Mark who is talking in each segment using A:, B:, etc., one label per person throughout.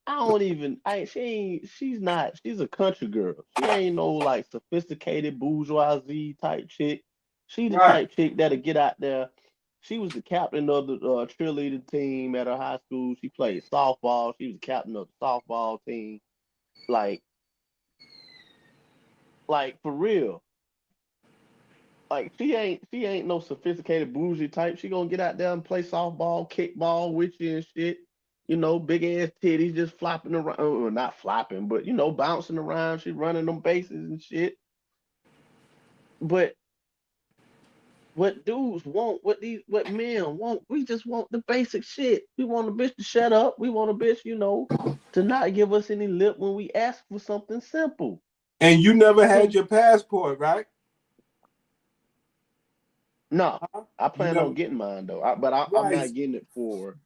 A: I don't even. She's not. She's a country girl. She ain't no like sophisticated bourgeoisie type chick. She the
B: Right.
A: type chick that'll get out there. She was the captain of the cheerleading team at her high school. She played softball. She was the captain of the softball team. Like, like for real. Like she ain't no sophisticated bougie type. She gonna get out there and play softball, kickball with you and shit. Big ass titties just flopping around, or not flopping, but bouncing around. She running them bases and shit. But what dudes want, what men want, we just want the basic shit. We want a bitch to shut up. We want a bitch, to not give us any lip when we ask for something simple.
B: And you never had
A: So
B: your passport, right?
A: no,
B: Huh?
A: I
B: You
A: plan on
B: never.
A: getting mine though. I'm
B: Right.
A: not getting it for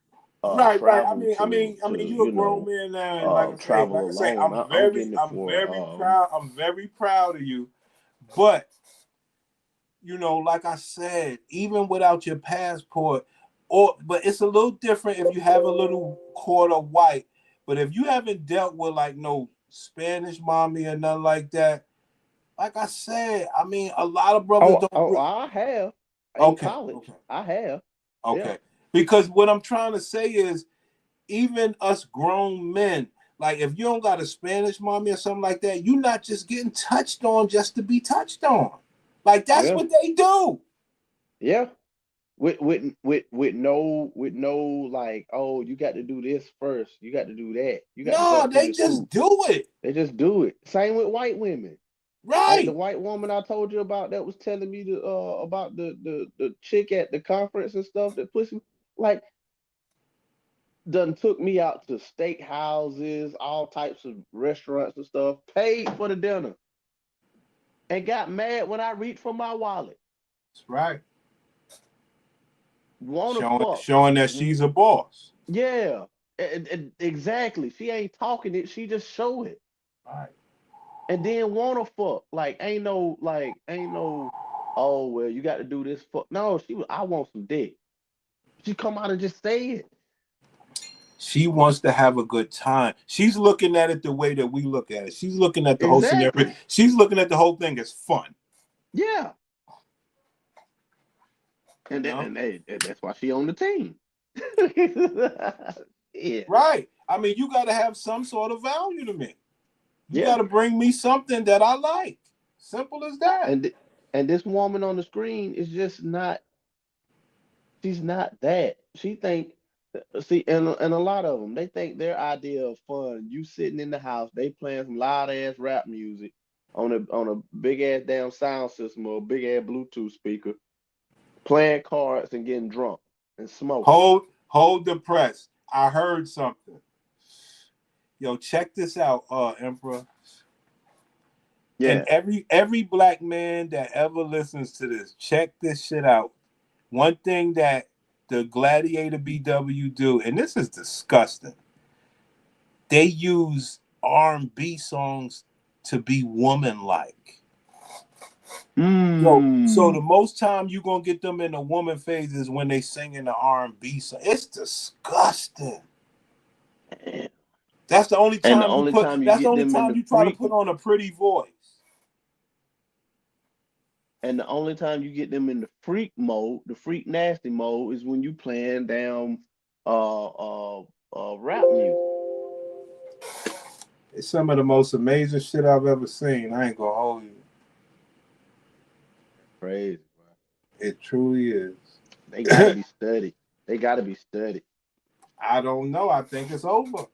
B: Right. I
A: travel
B: mean, I
A: to
B: mean, I mean, you're a grown man now, and
A: travel
B: like I say,
A: alone. I'm getting it
B: I'm
A: for
B: very proud. I'm very proud of you. But like I said, even without your passport, but it's a little different if you have a little quarter white. But if you haven't dealt with like no Spanish mommy or nothing like that, like I said, I mean, a lot of brothers don't.
A: I have in
B: Okay,
A: college.
B: okay,
A: I have. Yeah.
B: okay. Because what I'm trying to say is, even us grown men, like if you don't got a Spanish mommy or something like that, you're not just getting touched on just to be touched on. Like that's
A: Yeah.
B: what they do.
A: Yeah. With no like, oh, you got to do this first. You got to do that. You got to go
B: No,
A: up to
B: they
A: this
B: just
A: hoop.
B: do it.
A: They just do it. Same with white women. Like the
B: Right.
A: white woman I told you about that was telling me about the chick at the conference and stuff that pussy like done took me out to steak houses, all types of restaurants and stuff, paid for the dinner, and got mad when I reached for my wallet.
B: That's right.
A: Wanna
B: Showing
A: fuck.
B: showing that she's a boss.
A: Yeah. Exactly. She ain't talking it, she just show it.
B: Right.
A: And then wanna fuck. Like ain't no, oh well, you got to do this fuck. No, she was I want some dick. She come out and just say it.
B: She wants to have a good time. She's looking at it the way that we look at it. She's looking at the whole scenario.
A: Exactly.
B: She's looking at the whole thing as fun.
A: Yeah.
B: You
A: And that,
B: know?
A: and, they, and that's why she on the team. Yeah.
B: Right. I mean, you got to have some sort of value to me. You got
A: Yeah.
B: to bring me something that I like. Simple as that.
A: And this woman on the screen is just not. She's not that. She think. See, and a lot of them, they think their idea of fun. You sitting in the house, they playing some loud ass rap music on a big ass damn sound system or a big ass Bluetooth speaker, playing cards and getting drunk and smoking.
B: Hold the press. I heard something. Yo, check this out, Emperor. And
A: Yeah.
B: every black man that ever listens to this, check this shit out. One thing that the Gladiator BW do, and this is disgusting. They use R&B songs to be woman-like. So
A: Mmm.
B: the most time you gonna get them in the woman phase is when they sing in the R&B song. It's disgusting. That's the only
A: And the
B: time you
A: only
B: put.
A: time you
B: That's the
A: get
B: only
A: them in
B: time
A: the
B: you try to
A: freak
B: put on a pretty voice.
A: And the only time you get them in the freak mode, the freak nasty mode, is when you playing down rap music.
B: It's some of the most amazing shit I've ever seen. I ain't gonna hold you.
A: Crazy, bro.
B: It truly is.
A: They gotta be studied. They gotta be studied.
B: I don't know. I think it's over.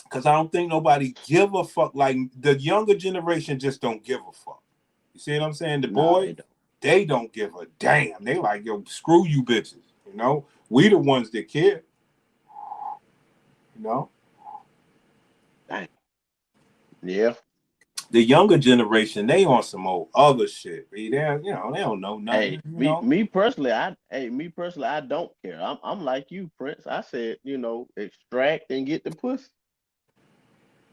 B: Because I don't think nobody give a fuck. Like the younger generation just don't give a fuck. You see what I'm saying? The
A: Nah,
B: boys,
A: they don't.
B: they don't give a damn. They like, yo, screw you bitches. You know? We the ones that care. You know?
A: Dang. Yeah.
B: The younger generation, they on some old other shit. They don't know
A: Hey,
B: nothing.
A: me personally, I don't care. I'm like you, Prince. I said, extract and get the pussy.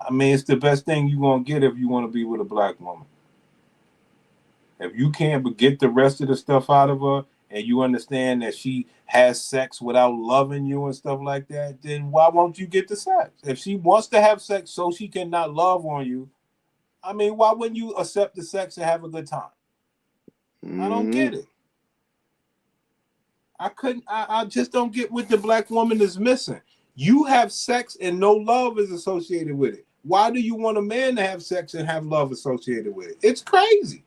B: I mean, it's the best thing you gonna get if you want to be with a black woman. If you can't but get the rest of the stuff out of her and you understand that she has sex without loving you and stuff like that, then why won't you get the sex? If she wants to have sex so she cannot love on you, I mean, why wouldn't you accept the sex and have a good time? I don't get it. I just don't get what the black woman is missing. You have sex and no love is associated with it. Why do you want a man to have sex and have love associated with it? It's crazy.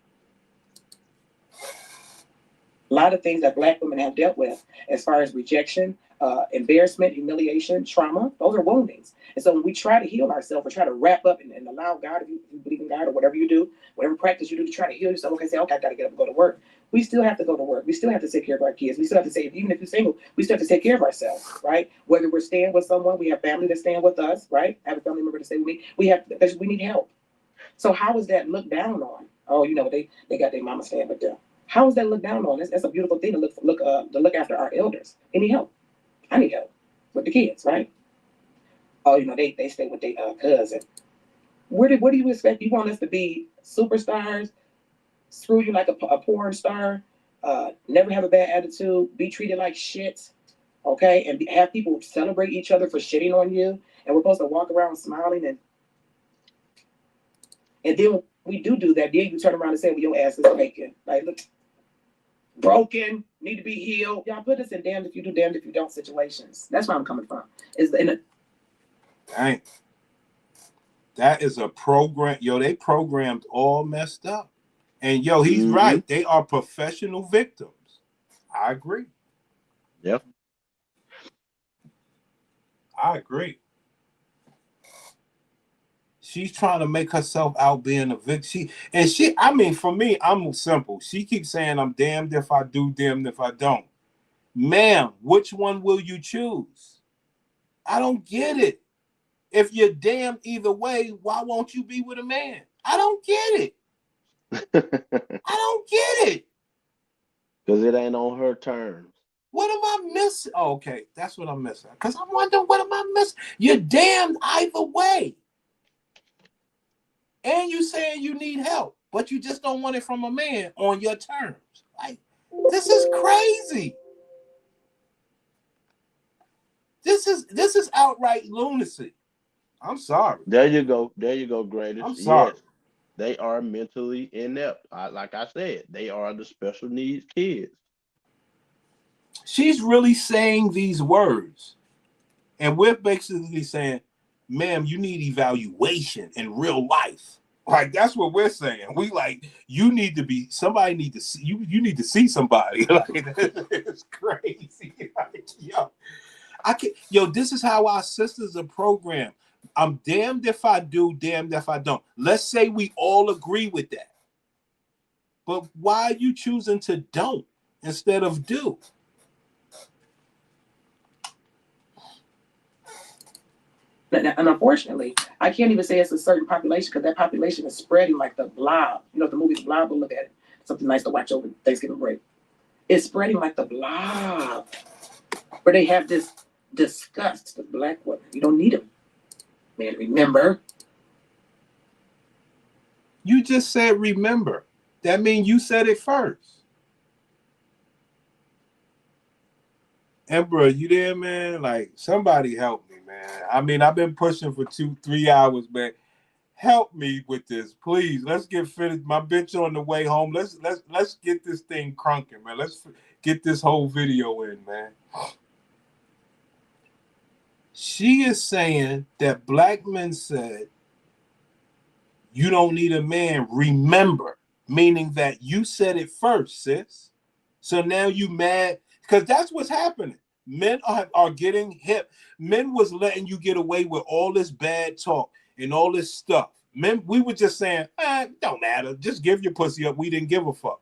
C: A lot of things that black women have dealt with as far as rejection, embarrassment, humiliation, trauma, those are woundings. And so when we try to heal ourselves or try to wrap up and allow God, if you believe in God or whatever you do, whatever practice you do to try to heal yourself, okay, say, okay, I got to get up and go to work. We still have to go to work. We still have to take care of our kids. We still have to say, even if you're single, we still have to take care of ourselves, right? Whether we're staying with someone, we have family that's staying with us, right? I have a family member to stay with me. We have, because we need help. So how is that looked down on? Oh, you know, they got their mama staying with them. How is that looked down on? That's a beautiful thing to look after our elders. They need help. I need help with the kids, right? Oh, you know, they stay with their cousin. What do you expect? You want us to be superstars, screw you like a porn star, never have a bad attitude, be treated like shit, okay? And have people celebrate each other for shitting on you, and we're supposed to walk around smiling and then when we do that, then you turn around and say, well, your ass is vacant. Like, look, broken, need to be healed. Y'all put us in damned if you do, damned if you don't situations. That's where I'm coming from.
B: Dang. That is a program. Yo, they programmed all messed up. And yo, he's right. They are professional victims. I agree.
A: Yep.
B: I agree. She's trying to make herself out being a victim. I mean, for me, I'm simple. She keeps saying, I'm damned if I do, damned if I don't. Ma'am, which one will you choose? I don't get it. If you're damned either way, why won't you be with a man? I don't get it. I don't get it.
A: Because it ain't on her terms.
B: What am I missing? Oh, okay, that's what I'm missing. Because I'm wondering, what am I missing? You're damned either way. And you saying you need help, but you just don't want it from a man on your terms. Like, this is crazy. This is outright lunacy. I'm sorry.
A: There you go, greatest.
B: I'm sorry.
A: Yes, they are mentally inept. Like I said, they are the special needs kids.
B: She's really saying these words, and we're basically saying, ma'am, you need evaluation in real life. Like, that's what we're saying. We like, somebody need to see you need to see somebody. Like, it's crazy. Like, this is how our sisters are programmed. I'm damned if I do, damned if I don't. Let's say we all agree with that. But why are you choosing to don't instead of do?
C: And unfortunately, I can't even say it's a certain population because that population is spreading like the blob. You know, the movie The Blob, we'll look at it. Something nice to watch over Thanksgiving break. It's spreading like the blob. Where they have this disgust of black women. You don't need them. Man, remember.
B: You just said remember. That means you said it first. Emperor, you there, man? Like, somebody help me, man. I mean, I've been pushing for 2-3 hours, man. Help me with this, please. Let's get finished. My bitch on the way home. Let's get this thing crunking, man. Let's get this whole video in, man. She is saying that black men said, you don't need a man, remember, meaning that you said it first, sis. So now you mad, because that's what's happening. Men are getting hip. Men was letting you get away with all this bad talk and all this stuff. Men, we were just saying, don't matter. Just give your pussy up. We didn't give a fuck.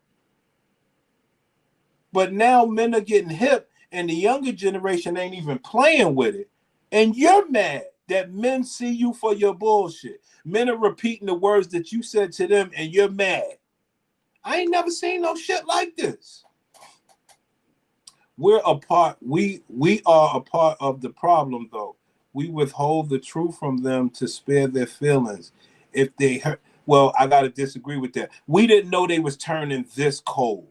B: But now men are getting hip, and the younger generation ain't even playing with it. And you're mad that men see you for your bullshit. Men are repeating the words that you said to them, and you're mad. I ain't never seen no shit like this. We are a part of the problem, though. We withhold the truth from them to spare their feelings. If they hurt, well, I gotta disagree with that. We didn't know they was turning this cold.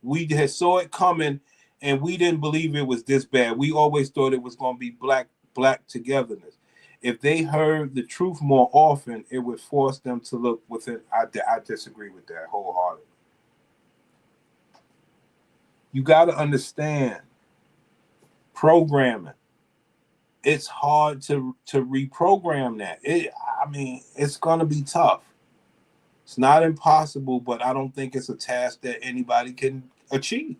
B: We had saw it coming, and we didn't believe it was this bad. We always thought it was going to be black togetherness. If they heard the truth more often, it would force them to look within. I disagree with that wholeheartedly. You got to understand programming. It's hard to reprogram that. It's going to be tough. It's not impossible, but I don't think it's a task that anybody can achieve.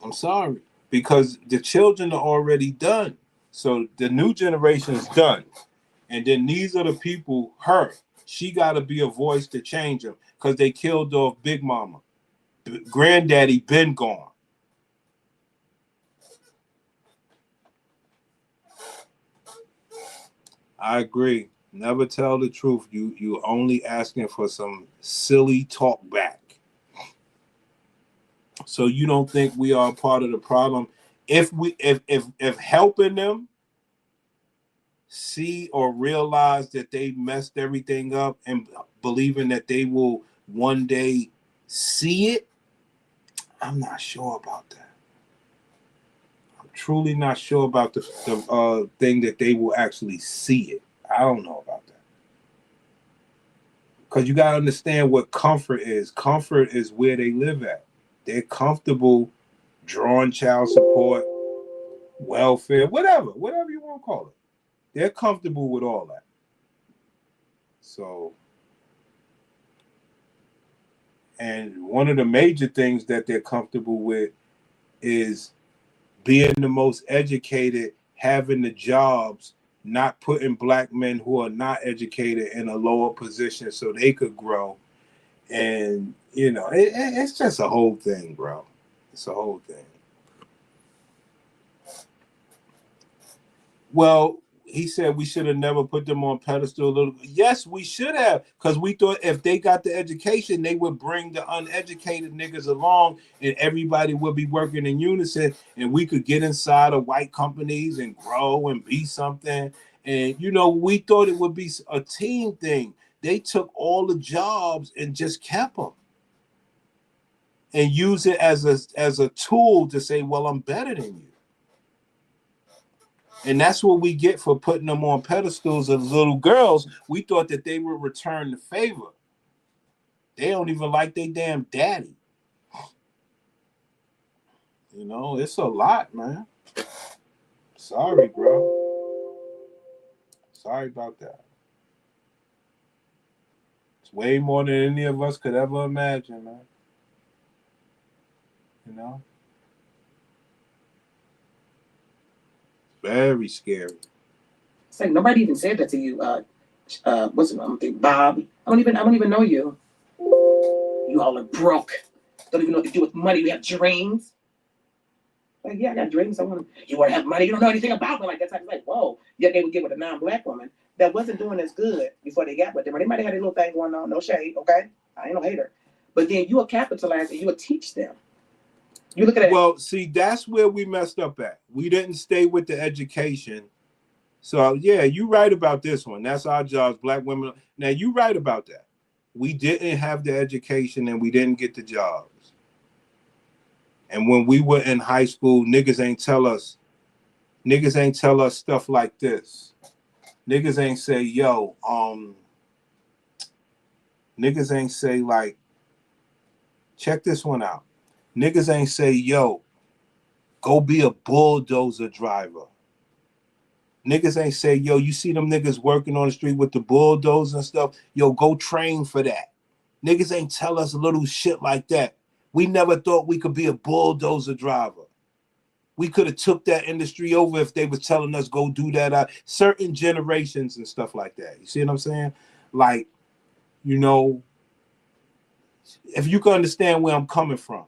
B: I'm sorry, because the children are already done. So the new generation is done. And then these are the people, her. She got to be a voice to change them because they killed off Big Mama. Granddaddy been gone. I agree. Never tell the truth. You only asking for some silly talk back. So you don't think we are part of the problem? If helping them see or realize that they messed everything up and believing that they will one day see it, I'm not sure about that. I'm truly not sure about the thing that they will actually see it. I don't know about that. Because you got to understand what comfort is. Comfort is where they live at. They're comfortable drawing child support, welfare, whatever you want to call it. They're comfortable with all that. So, and one of the major things that they're comfortable with is being the most educated, having the jobs, not putting black men who are not educated in a lower position so they could grow. And, it's just a whole thing, bro. It's a whole thing. Well, he said we should have never put them on pedestal. Yes, we should have, because we thought if they got the education, they would bring the uneducated niggas along and everybody would be working in unison and we could get inside of white companies and grow and be something. And, we thought it would be a team thing. They took all the jobs and just kept them and use it as a tool to say, well, I'm better than you. And that's what we get for putting them on pedestals as little girls. We thought that they would return the favor. They don't even like their damn daddy. It's a lot, man. Sorry, bro. Sorry about that. It's way more than any of us could ever imagine, man. Very scary.
C: It's like nobody even said that to you. What's his name? Bob. I don't even know you. You all are broke. Don't even know what to do with money. You have dreams. Like, yeah, I got dreams. You want to have money. You don't know anything about me. Like, that's like, whoa. Yet they would get with a non-black woman that wasn't doing as good before they got with them. Or they might have had a little thing going on. No shade, okay? I ain't no hater. But then you will capitalize and you will teach them. You look at it.
B: Well, see, that's where we messed up at. We didn't stay with the education. So, yeah, you right about this one. That's our jobs, black women. Now, you right about that. We didn't have the education and we didn't get the jobs. And when we were in high school, niggas ain't tell us stuff like this. Niggas ain't say, yo, niggas ain't say, like, check this one out. Niggas ain't say, yo, go be a bulldozer driver. Niggas ain't say, yo, you see them niggas working on the street with the bulldozers and stuff? Yo, go train for that. Niggas ain't tell us little shit like that. We never thought we could be a bulldozer driver. We could have took that industry over if they was telling us go do that. Certain generations and stuff like that. You see what I'm saying? Like, if you can understand where I'm coming from,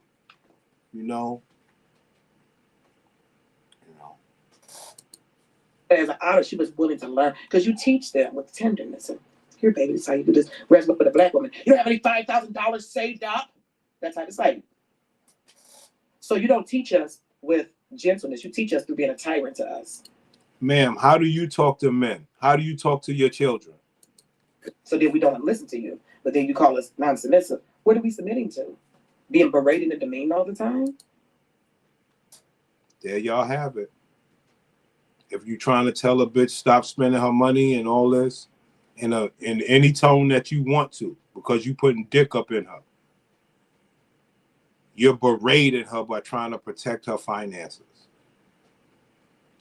C: As an artist, she was willing to learn because you teach them with tenderness. And here, baby, this is how you do this. Whereas for the black woman, you don't have any $5,000 saved up. That's how it's like. So you don't teach us with gentleness. You teach us through being a tyrant to us.
B: Ma'am, how do you talk to men? How do you talk to your children?
C: So then we don't listen to you. But then you call us non-submissive. What are we submitting to? being berated and demeaned all the time.
B: There y'all have it. If you're trying to tell a bitch stop spending her money and all this in any tone that you want to, because you putting dick up in her, you're berating her by trying to protect her finances.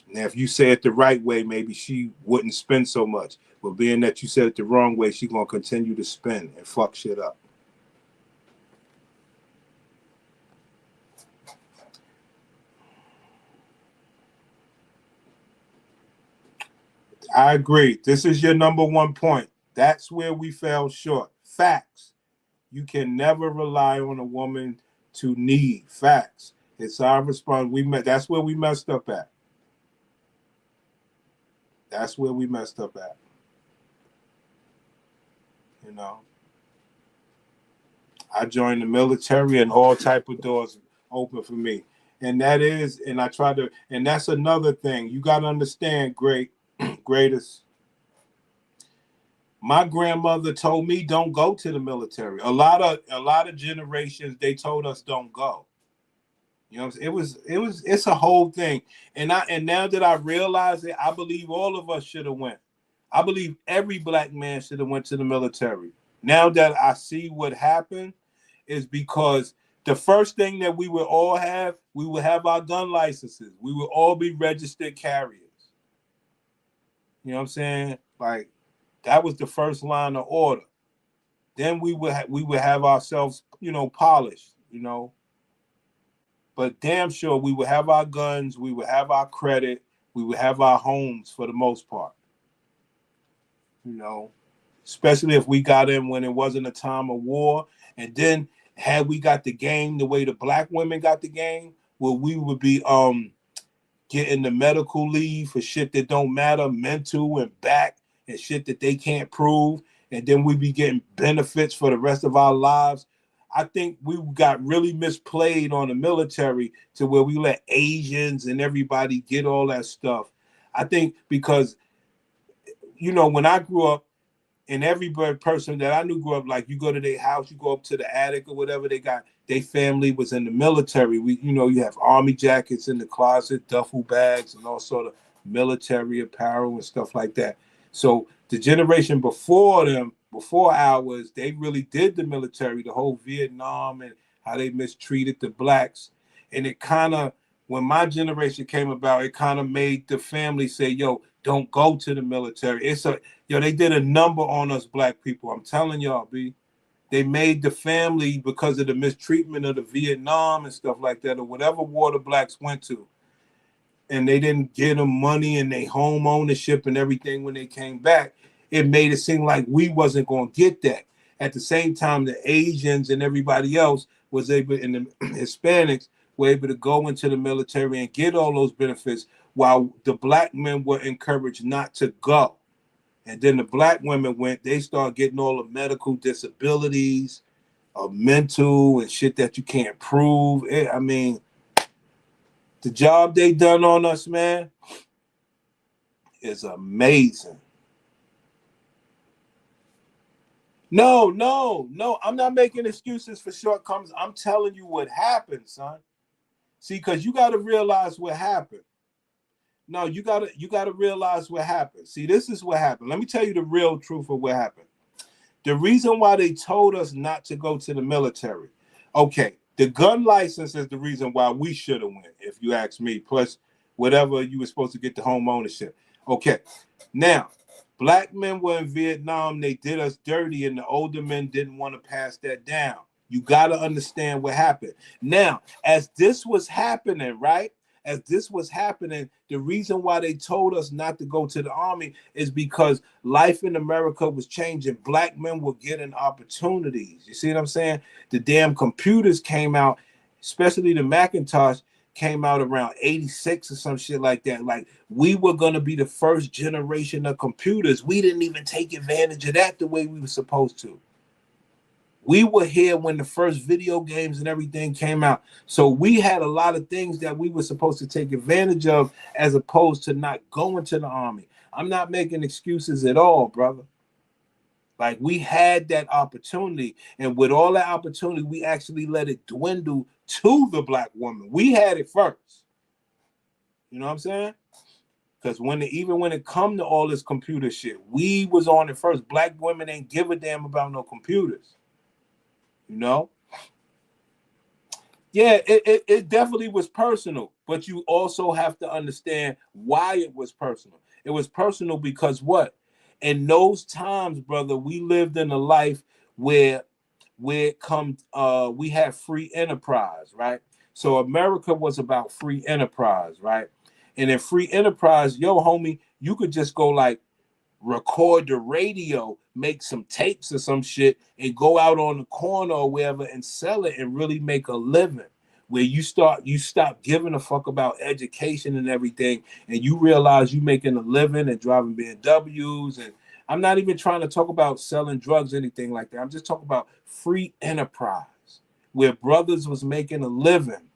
B: Now, if you say it the right way, maybe she wouldn't spend so much. But being that you said it the wrong way, she's going to continue to spend and fuck shit up. I agree. This is your number one point. That's where we fell short. Facts. You can never rely on a woman to need. Facts. It's our response. That's where we messed up at. That's where we messed up at. You know, I joined the military and all type of doors open for me. And that's another thing. You got to understand, greatest. My grandmother told me don't go to the military. A lot of generations, they told us don't go. You know, it's a whole thing. And now that I realize it, I believe all of us should have went. I believe every black man should have went to the military. Now that I see what happened is because the first thing that we would have our gun licenses. We would all be registered carriers. You know what I'm saying? Like, that was the first line of order. Then we would have ourselves, polished, But damn sure we would have our guns, we would have our credit, we would have our homes for the most part. Especially if we got in when it wasn't a time of war. And then had we got the game the way the black women got the game, well, we would be getting the medical leave for shit that don't matter, mental and back and shit that they can't prove. And then we be getting benefits for the rest of our lives. I think we got really misplayed on the military to where we let Asians and everybody get all that stuff. I think because, when I grew up, and every person that I knew grew up, like, you go to their house, you go up to the attic or whatever they got, their family was in the military. You have army jackets in the closet, duffel bags, and all sort of military apparel and stuff like that. So the generation before them, before ours, they really did the military, the whole Vietnam and how they mistreated the blacks. And it kind of, when my generation came about, it kind of made the family say, yo, don't go to the military. They did a number on us black people. I'm telling y'all, B. They made the family, because of the mistreatment of the Vietnam and stuff like that, or whatever war the blacks went to. And they didn't get them money and their home ownership and everything when they came back. It made it seem like we wasn't going to get that. At the same time, the Asians and everybody else was able, and the Hispanics were able to go into the military and get all those benefits, while the black men were encouraged not to go. And then the black women went, they started getting all the medical disabilities, mental and shit that you can't prove. The job they done on us, man, is amazing. No, I'm not making excuses for shortcomings. I'm telling you what happened, son. See, because you got to realize what happened. No, you gotta realize what happened. See, this is what happened. Let me tell you the real truth of what happened. The reason why they told us not to go to the military. Okay, the gun license is the reason why we should have went, if you ask me, plus whatever you were supposed to get the home ownership. Okay, now, black men were in Vietnam, they did us dirty, and the older men didn't want to pass that down. You got to understand what happened. Now, as this was happening, right? As this was happening, the reason why they told us not to go to the army is because life in America was changing. Black men were getting opportunities. You see what I'm saying? The damn computers came out, especially the Macintosh, came out around 86 or some shit like that. Like, we were going to be the first generation of computers. We didn't even take advantage of that the way we were supposed to. We were here when the first video games and everything came out. So we had a lot of things that we were supposed to take advantage of, as opposed to not going to the army. I'm not making excuses at all, brother. Like we had that opportunity, and with all that opportunity, we actually let it dwindle to the black woman. We had it first. You know what I'm saying? Because even when it come to all this computer shit, we was on it first. Black women ain't give a damn about no computers. You know? Yeah, it definitely was personal, but you also have to understand why it was personal. It was personal because what? In those times, brother, we lived in a life where it come we had free enterprise, right? So America was about free enterprise, right? And in free enterprise, yo, homie, you could just go like record the radio, make some tapes or some shit, and go out on the corner or wherever and sell it and really make a living. Where you stop giving a fuck about education and everything, and you realize you making a living and driving BMWs. And I'm not even trying to talk about selling drugs or anything like that. I'm just talking about free enterprise, where brothers was making a living.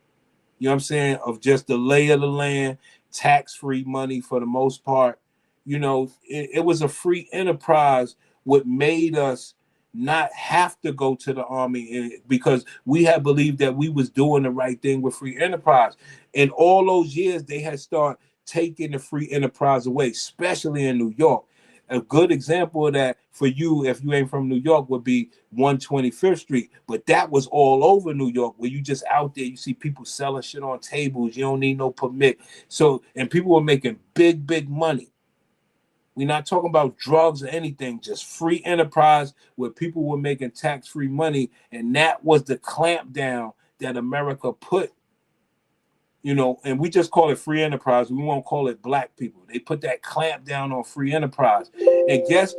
B: You know what I'm saying? Of just the lay of the land, tax-free money for the most part. You know, it was a free enterprise, what made us not have to go to the army because we had believed that we was doing the right thing with free enterprise. In all those years, they had started taking the free enterprise away, especially in New York. A good example of that for you, if you ain't from New York, would be 125th Street. But that was all over New York, where you just out there, you see people selling shit on tables. You don't need no permit. So, and people were making big money. We're not talking about drugs or anything, just free enterprise where people were making tax-free money. And that was the clamp down that America put, you know, and we just call it free enterprise. We won't call it black people. They put that clamp down on free enterprise. And guess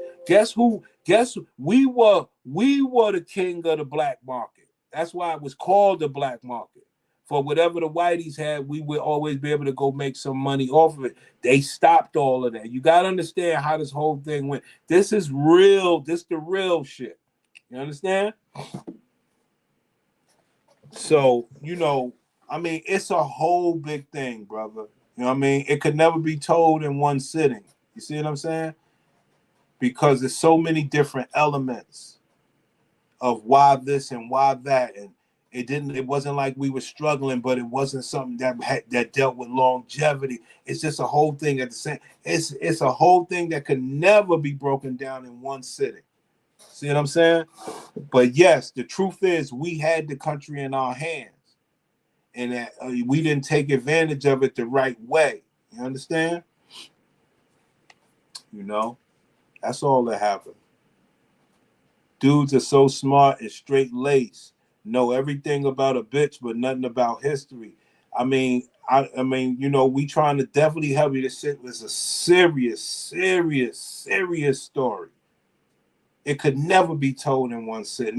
B: who? Guess we were the king of the black market. That's why it was called the black market. For whatever the whiteys had, we would always be able to go make some money off of it. They stopped all of that. You got to understand how this whole thing went. This is real. This the real shit. You understand? So, you know, I mean, it's a whole big thing, brother. You know what I mean? It could never be told in one sitting. You see what I'm saying? Because there's so many different elements of why this and why that. And it wasn't like we were struggling, but it wasn't something that dealt with longevity. It's just a whole thing at the same. It's a whole thing that could never be broken down in one sitting. See what I'm saying? But yes, the truth is we had the country in our hands, and that we didn't take advantage of it the right way. You understand? You know, that's all that happened. Dudes are so smart and straight laced, know everything about a bitch, but nothing about history. I mean, I mean, you know, we trying to definitely help you. This shit was a serious story. It could never be told in one sitting.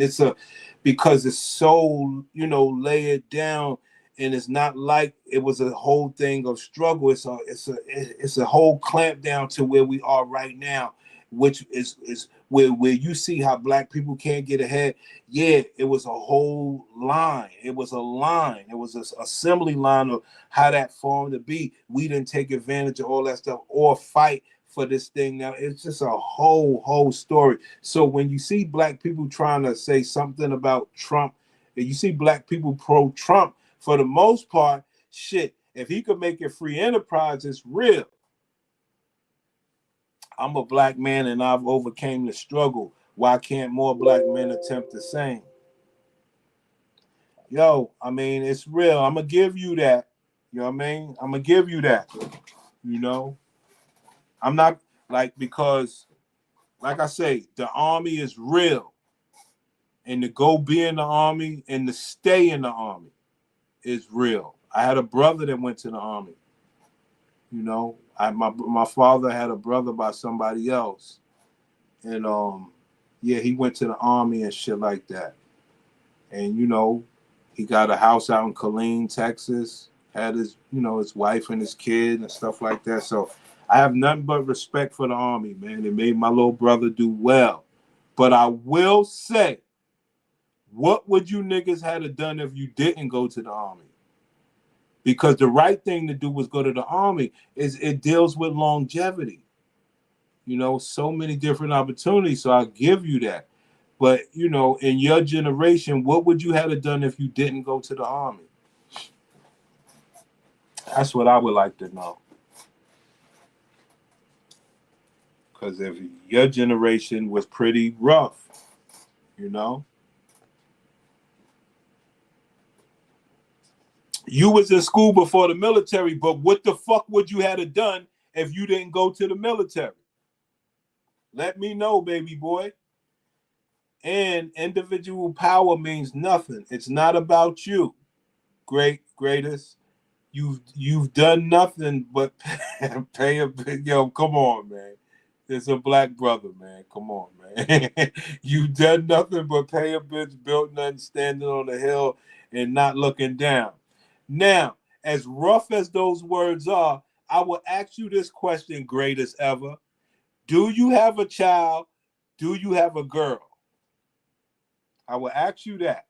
B: Because it's so, you know, layered down, and it's not like it was a whole thing of struggle. It's a whole clamp down to where we are right now, which is where you see how black people can't get ahead. Yeah, it was a whole line. It was a line. It was an assembly line of how that formed to be. We didn't take advantage of all that stuff or fight for this thing. Now it's just a whole story. So when you see black people trying to say something about Trump, and you see black people pro-Trump, for the most part, shit, if he could make it free enterprise, it's real. I'm a black man and I've overcame the struggle. Why can't more black men attempt the same? Yo, I mean, it's real. I'm gonna give you that. You know what I mean? I'm gonna give you that. You know, I'm not because like I say, the army is real. And to go be in the army and to stay in the army is real. I had a brother that went to the army. You know, my father had a brother by somebody else. And yeah, he went to the army and shit like that. And you know, he got a house out in Killeen, Texas, had his, you know, his wife and his kid and stuff like that. So I have nothing but respect for the army, man. It made my little brother do well. But I will say, what would you niggas have done if you didn't go to the army? Because the right thing to do was go to the army. It deals with longevity. You know, so many different opportunities. So I'll give you that. But, you know, in your generation, what would you have done if you didn't go to the Army? That's what I would like to know. Because if your generation was pretty rough, you know. You was in school before the military, but what the fuck would you have done if you didn't go to the military? Let me know, baby boy. And individual power means nothing. It's not about you, greatest. You've done nothing but pay a big yo. Come on, man. It's a black brother, man. Come on, man. You've done nothing but pay a bitch, built nothing, standing on the hill and not looking down. Now, as rough as those words are, I will ask you this question, greatest ever. Do you have a child? Do you have a girl? I will ask you that.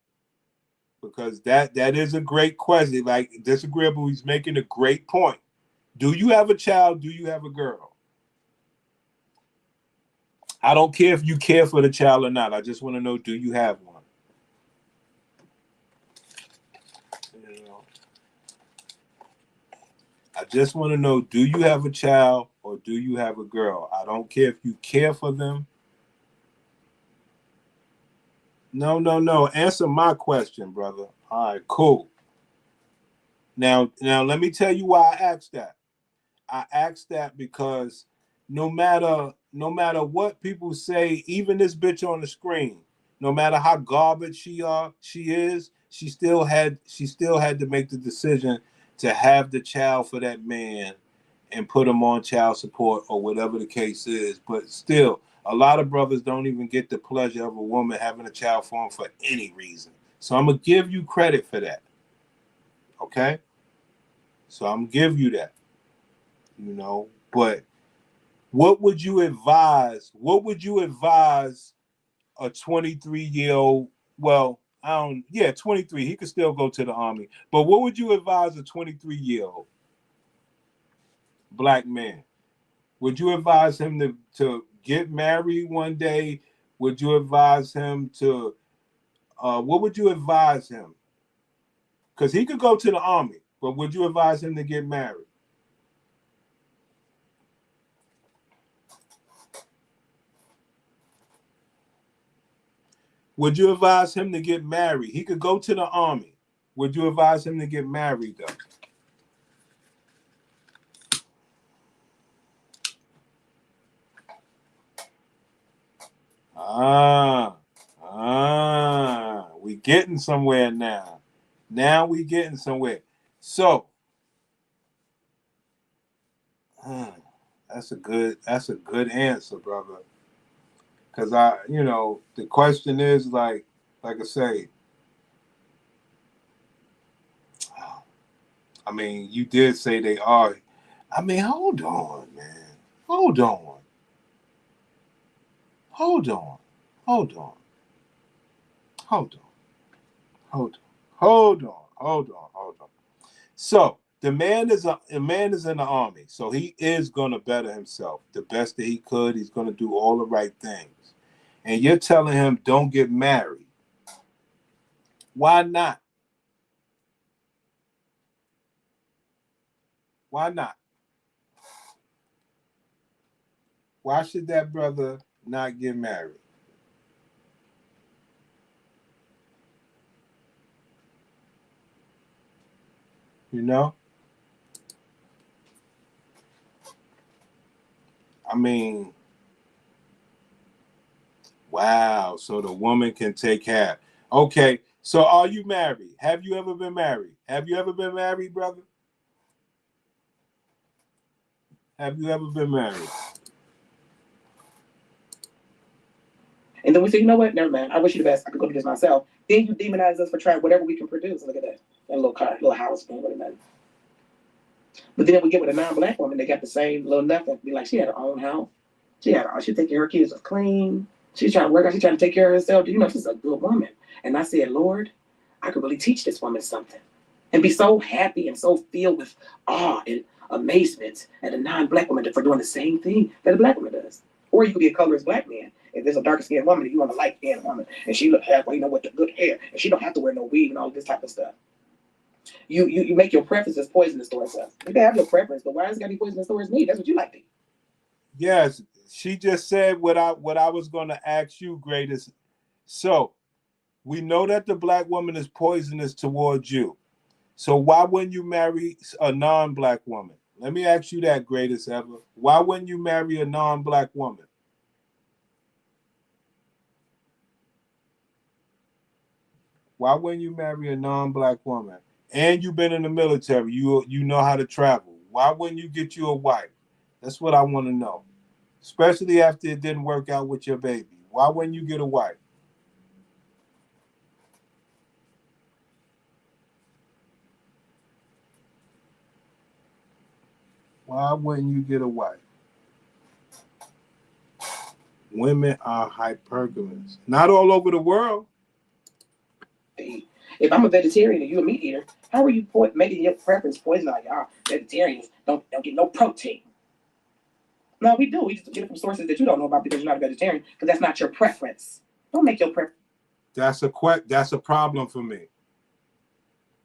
B: Because that is a great question. Like, Disagreeable, he's making a great point. Do you have a child? Do you have a girl? I don't care if you care for the child or not. I just want to know, do you have one? You know, I just want to know, do you have a child or do you have a girl? I don't care if you care for them. No. Answer my question, brother. All right, cool. Now let me tell you why I asked that. I asked that because no matter what people say, even this bitch on the screen, no matter how garbage she is, she still had to make the decision to have the child for that man and put him on child support or whatever the case is. But still, a lot of brothers don't even get the pleasure of a woman having a child for them for any reason. So I'm gonna give you credit for that. Okay? So I'm gonna give you that. You know, but what would you advise? What would you advise a 23-year-old? Well, 23. He could still go to the Army. But what would you advise a 23-year-old black man? Would you advise him to get married one day? Would you advise him to? What would you advise him? Because he could go to the Army, but would you advise him to get married? Would you advise him to get married? He could go to the Army. Would you advise him to get married, though? We getting somewhere now. Now we getting somewhere. So, that's a good answer, brother. Because the question is like I say, I mean, you did say they are. I mean, hold on, man. Hold on. So the man is in the Army, so he is gonna better himself the best that he could. He's gonna do all the right things, and you're telling him don't get married. Why not? Why not? Why should that brother not get married? You know? I mean, wow. So the woman can take half. Okay. So are you married? Have you ever been married? Have you ever been married, brother? Have you ever been married?
C: And then we say, you know what? Never mind. I wish you the best. I could go do this myself. Then you demonize us for trying whatever we can produce. Look at that. That little car, little house, man, really matter. But then we get with a non-black woman, they got the same little nothing. Be like, she had her own house. She take care of her kids was clean. She's trying to work out. She's trying to take care of herself. You know, she's a good woman. And I said, Lord, I could really teach this woman something. And be so happy and so filled with awe and amazement at a non-black woman for doing the same thing that a black woman does. Or you could be a colorist black man. If there's a darker skinned woman and you want a light skinned woman and she look halfway, with the good hair, and she don't have to wear no weave and all this type of stuff. You make your preferences poisonous towards us. You can have your preference, but why does it gotta be poisonous towards me? That's what you like to do.
B: Yes, she just said what I was gonna ask you, greatest. So we know that the black woman is poisonous towards you. So why wouldn't you marry a non-black woman? Let me ask you that, greatest ever. Why wouldn't you marry a non-black woman? Why wouldn't you marry a non-black woman? And you've been in the military. You know how to travel. Why wouldn't you get you a wife? That's what I want to know. Especially after it didn't work out with your baby. Why wouldn't you get a wife? Why wouldn't you get a wife? Women are hypergamous. Not all over the world.
C: If I'm a vegetarian and you're a meat eater, how are you making your preference poison? Like, vegetarians don't get no protein. No, we do. We just get it from sources that you don't know about because you're not a vegetarian, because that's not your preference. Don't make your preference.
B: That's a problem for me.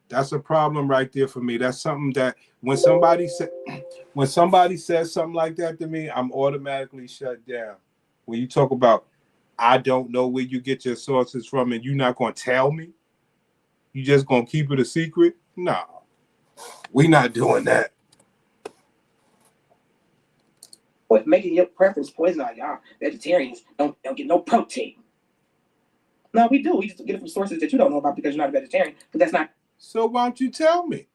B: That's a problem right there for me. That's something that when somebody says something like that to me, I'm automatically shut down. When you talk about, I don't know where you get your sources from and you're not going to tell me, you just going to keep it a secret? No, we're not doing that.
C: Making your preference poison. Like, vegetarians don't get no protein. No, we do. We just get it from sources that you don't know about because you're not a vegetarian, because that's not.
B: So why don't you tell me?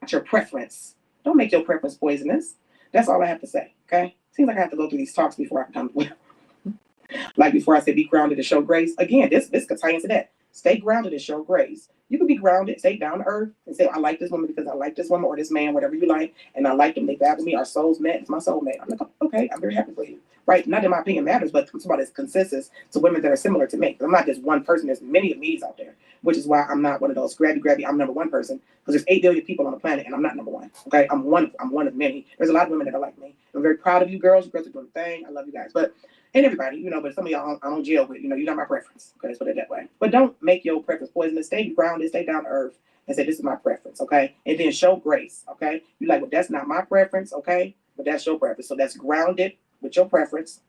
C: Your preference. Don't make your preference poisonous. That's all I have to say. Okay. Seems like I have to go through these talks before I come. Like before I said, be grounded and show grace. Again, this could tie into that. Stay grounded and show grace. You can be grounded, stay down to earth, and say, I like this woman because I like this woman or this man, whatever you like, and I like them. They vibe with me. Our souls met. It's my soulmate. I'm like, okay, I'm very happy for you. Right? Not that my opinion matters, but somebody that's consensus to women that are similar to me. I'm not just one person. There's many of me's out there, which is why I'm not one of those grabby. I'm number one person, because there's 8 billion people on the planet, and I'm not number one. Okay, I'm one of many. There's a lot of women that are like me. I'm very proud of you girls. You girls are doing the thing. I love you guys, and everybody, but some of y'all I don't jail with. You're not my preference. Okay, let's put it that way. But don't make your preference poisonous. Stay grounded, stay down to earth, and say, this is my preference, okay? And then show grace, okay? You like, well, that's not my preference, okay? But that's your preference. So that's grounded with your preference,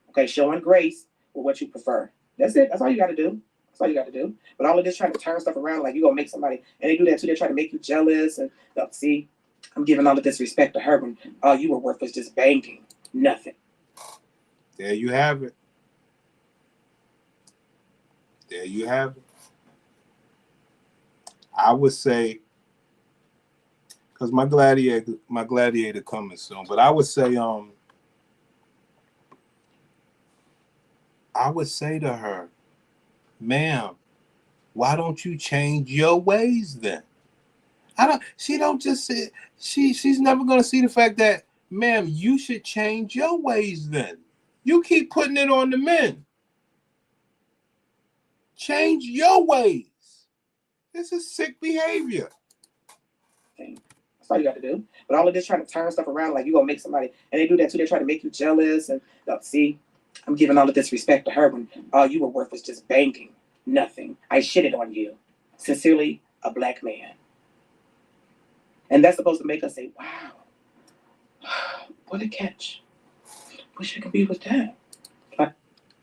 C: okay? Showing grace with what you prefer. That's it. That's all you got to do. That's all you got to do. But all of this trying to turn stuff around, like you're going to make somebody, and they do that too. They try to make you jealous. And see, I'm giving all of this respect to her when all you were worth was just banking. Nothing.
B: There you have it. There you have it. I would say, because my gladiator coming soon, but I would say to her, ma'am, why don't you change your ways then? She's never gonna see the fact that, ma'am, you should change your ways then. You keep putting it on the men. Change your ways. This is sick behavior.
C: That's all you got to do. But all of this trying to turn stuff around, like you're going to make somebody, and they do that too. They try to make you jealous. And see, I'm giving all of this respect to her when all you were worth was just banking. Nothing. I shitted on you. Sincerely, a black man. And that's supposed to make us say, wow, what a catch. Wish I could be with that.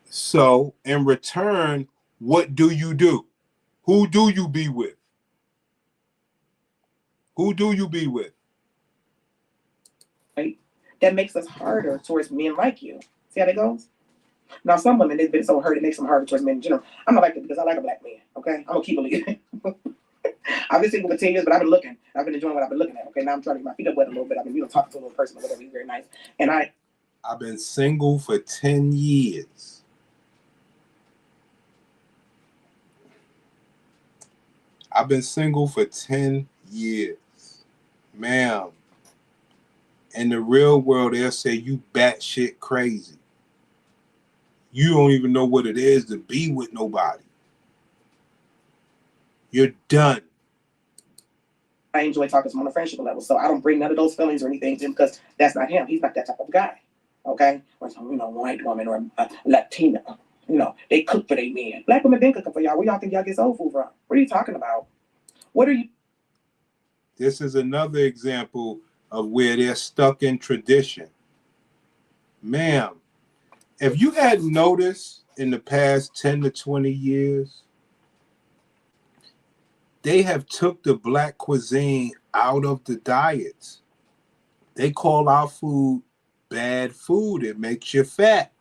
B: So, in return, what do you do? Who do you be with? Who do you be with?
C: Right? That makes us harder towards men like you. See how that goes? Now, some women, they've been so hurt, it makes them harder towards men in general. I'm not like that because I like a black man, okay? I'm going to keep believing. I've been single for 10 years, but I've been looking. I've been enjoying what I've been looking at, okay? Now I'm trying to get my feet up wet a little bit. I've been, talking to a little person or whatever. He's very nice. And
B: I've been single for 10 years. I've been single for 10 years. Ma'am, in the real world, they'll say you batshit crazy. You don't even know what it is to be with nobody. You're done.
C: I enjoy talking to him on a friendship level, so I don't bring none of those feelings or anything to him because that's not him. He's not that type of guy. Okay, or some, white woman or Latina. They cook for their men. Black women been cooking for y'all. Where y'all think y'all get soul food from? What are you talking about? What are you?
B: This is another example of where they're stuck in tradition. Ma'am, if you had noticed in the past 10 to 20 years, they have took the black cuisine out of the diets. They call our food bad food. It makes you fat.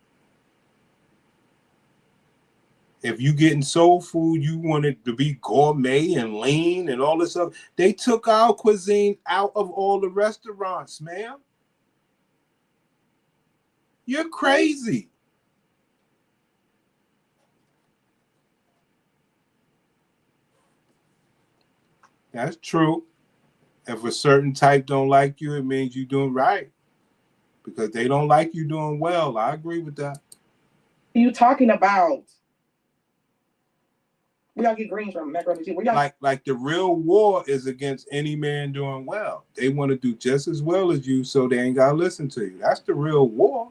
B: If you getting soul food, you want it to be gourmet and lean and all this stuff. They took our cuisine out of all the restaurants, ma'am. You're crazy. That's true. If a certain type don't like you, it means you're doing right. Because they don't like you doing well. I agree with that.
C: What are you talking about? Where y'all get greens from? Macaroni and cheese. Where y'all...
B: Like the real war is against any man doing well. They want to do just as well as you, so they ain't gotta listen to you. That's the real war.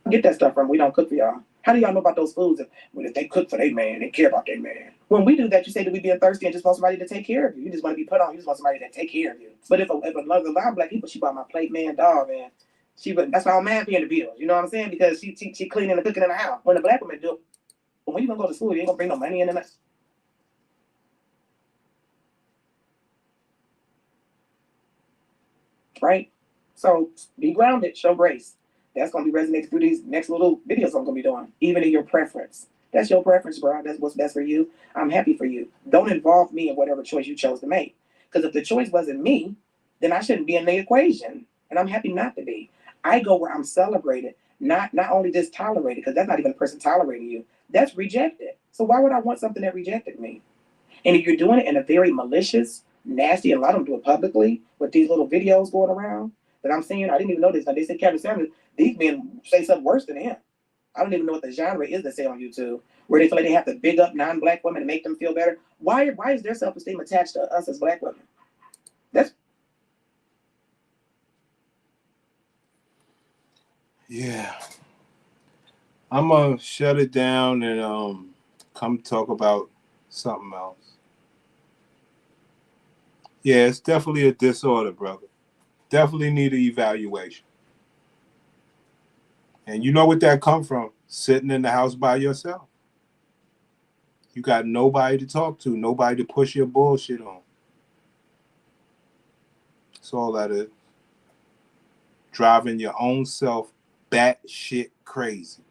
C: Get that stuff from. We don't cook for y'all. How do y'all know about those foods? If they cook for their man, they care about their man. When we do that, you say that we being thirsty and just want somebody to take care of you. You just want to be put on. You just want somebody to take care of you. But if a lot of black people, she bought my plate, man, dog, man. That's why I'm mad paying the bills. You know what I'm saying? Because she cleaning and cooking in the house. When the black women do, but when you gonna go to school, you ain't gonna bring no money in the night. Right? So be grounded, show grace. That's gonna be resonating through these next little videos I'm gonna be doing, even in your preference. That's your preference, bro. That's what's best for you. I'm happy for you. Don't involve me in whatever choice you chose to make. Because if the choice wasn't me, then I shouldn't be in the equation. And I'm happy not to be. I go where I'm celebrated, not only just tolerated, because that's not even a person tolerating you. That's rejected. So why would I want something that rejected me? And if you're doing it in a very malicious, nasty, and a lot of them do it publicly with these little videos going around that I'm seeing, I didn't even know this. Now they said Kevin Samuels, these men say something worse than him. I don't even know what the genre is they say on YouTube, where they feel like they have to big up non-black women and make them feel better. Why is their self-esteem attached to us as black women?
B: Yeah. I'm gonna shut it down and come talk about something else. Yeah, it's definitely a disorder, brother. Definitely need an evaluation. And you know what that come from? Sitting in the house by yourself. You got nobody to talk to, nobody to push your bullshit on. That's all that is. Driving your own self batshit crazy.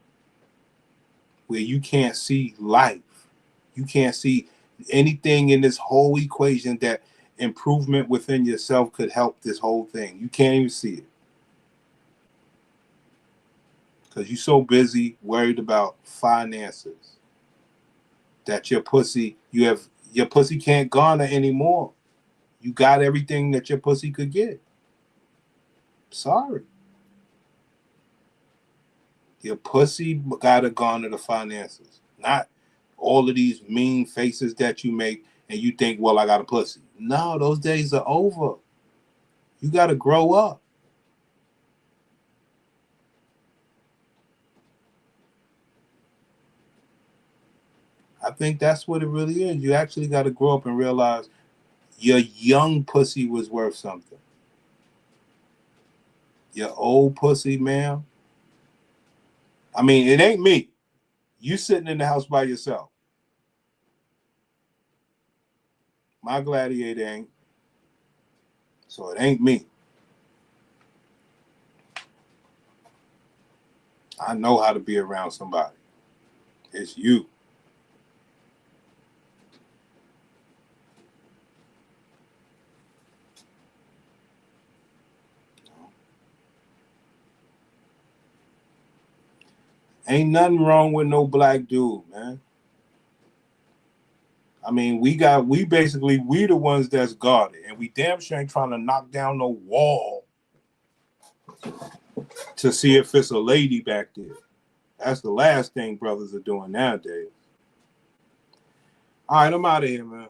B: Where you can't see life. You can't see anything in this whole equation that improvement within yourself could help this whole thing. You can't even see it. Because you're so busy worried about finances that your pussy can't garner anymore. You got everything that your pussy could get. Sorry. Your pussy gotta garner the finances. Not all of these mean faces that you make and you think, well, I got a pussy. No, those days are over. You gotta grow up. I think that's what it really is. You actually got to grow up and realize your young pussy was worth something. Your old pussy, ma'am. I mean, it ain't me. You sitting in the house by yourself. My gladiator ain't. So it ain't me. I know how to be around somebody. It's you. Ain't nothing wrong with no black dude, man. I mean, we the ones that's guarded, and we damn sure ain't trying to knock down no wall to see if it's a lady back there. That's the last thing brothers are doing nowadays. All right, I'm out of here, man.